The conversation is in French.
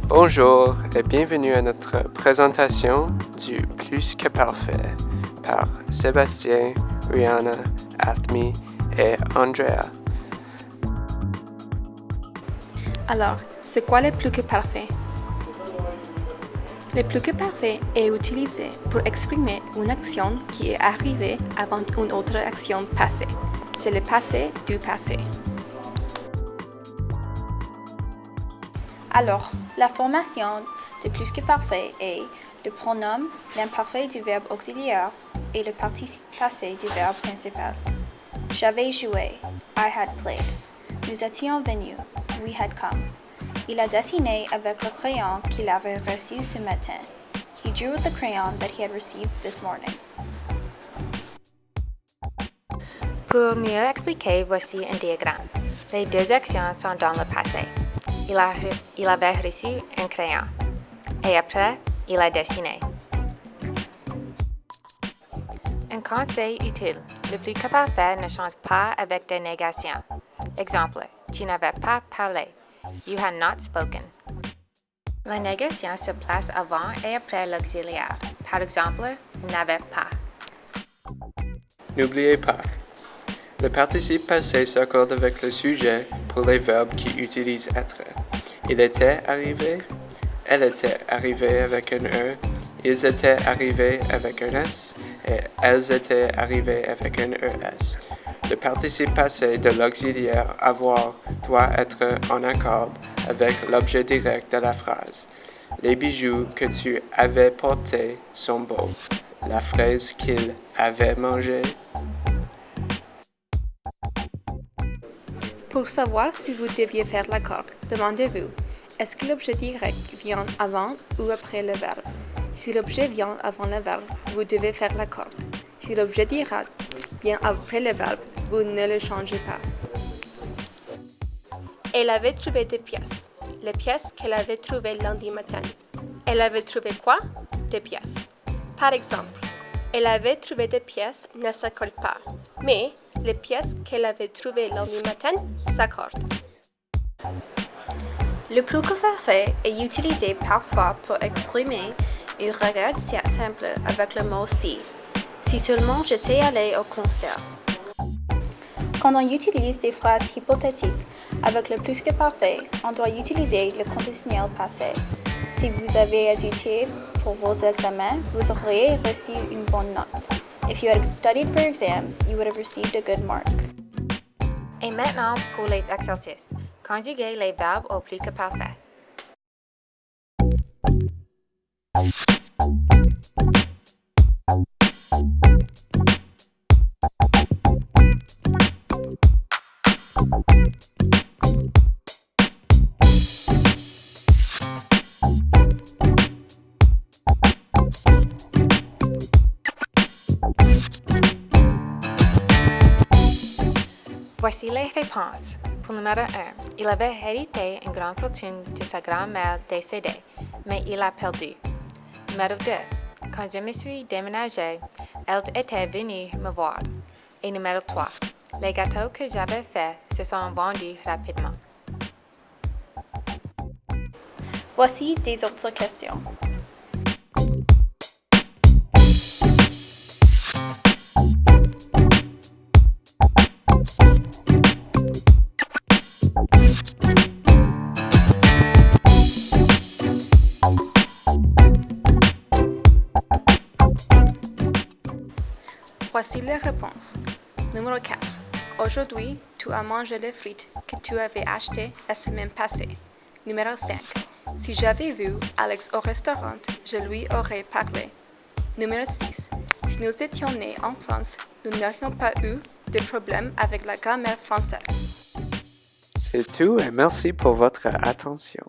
Bonjour et bienvenue à notre présentation du Plus que Parfait par Sébastien, Rihanna, Athmi et Andrea. Alors, c'est quoi le plus que parfait? Le plus que parfait est utilisé pour exprimer une action qui est arrivée avant une autre action passée. C'est le passé du passé. Alors, la formation de plus que parfait est le pronom, l'imparfait du verbe auxiliaire et le participe passé du verbe principal. J'avais joué, I had played. Nous étions venus, we had come. Il a dessiné avec le crayon qu'il avait reçu ce matin. He drew with the crayon that he had received this morning. Pour mieux expliquer, voici un diagramme. Les deux actions sont dans le passé. Il avait reçu un crayon. Et après, il a dessiné. Un conseil utile. Le plus que parfait ne change pas avec des négations. Exemple, tu n'avais pas parlé. You had not spoken. La négation se place avant et après l'auxiliaire. Par exemple, n'avait pas. N'oubliez pas, le participe passé s'accorde avec le sujet pour les verbes qui utilisent être. Il était arrivé, elle était arrivée avec un E, ils étaient arrivés avec un S et elles étaient arrivées avec un ES. Le participe passé de l'auxiliaire avoir doit être en accord avec l'objet direct de la phrase. Les bijoux que tu avais portés sont beaux. La fraise qu'il avait mangée. Pour savoir si vous deviez faire l'accord, demandez-vous, est-ce que l'objet direct vient avant ou après le verbe? Si l'objet vient avant le verbe, vous devez faire l'accord. Si l'objet direct vient après le verbe, vous ne le changez pas. Elle avait trouvé des pièces. Les pièces qu'elle avait trouvées lundi matin. Elle avait trouvé quoi? Des pièces. Par exemple, elle avait trouvé des pièces ne s'accordent pas, mais les pièces qu'elle avait trouvées lundi matin s'accordent. Le plus que parfait est utilisé parfois pour exprimer une regarde simple avec le mot si. Si seulement j'étais allé au concert. Quand on utilise des phrases hypothétiques avec le plus que parfait, on doit utiliser le conditionnel passé. Si vous avez étudié pour vos examens, vous auriez reçu une bonne note. If you had studied for exams, you would have received a good mark. Et maintenant, pour les exercices. Conjuguez les verbes au plus que parfait. Voici les réponses. Pour le numéro 1, il avait hérité une grande fortune de sa grand-mère décédée, mais il a perdu. Numéro 2, quand je me suis déménagée, elles étaient venues me voir. Et numéro 3, les gâteaux que j'avais faits se sont vendus rapidement. Voici des autres questions. Voici les réponses. Numéro 4. Aujourd'hui, tu as mangé les frites que tu avais achetées la semaine passée. Numéro 5. Si j'avais vu Alex au restaurant, je lui aurais parlé. Numéro 6. Si nous étions nés en France, nous n'aurions pas eu de problème avec la grammaire française. C'est tout et merci pour votre attention.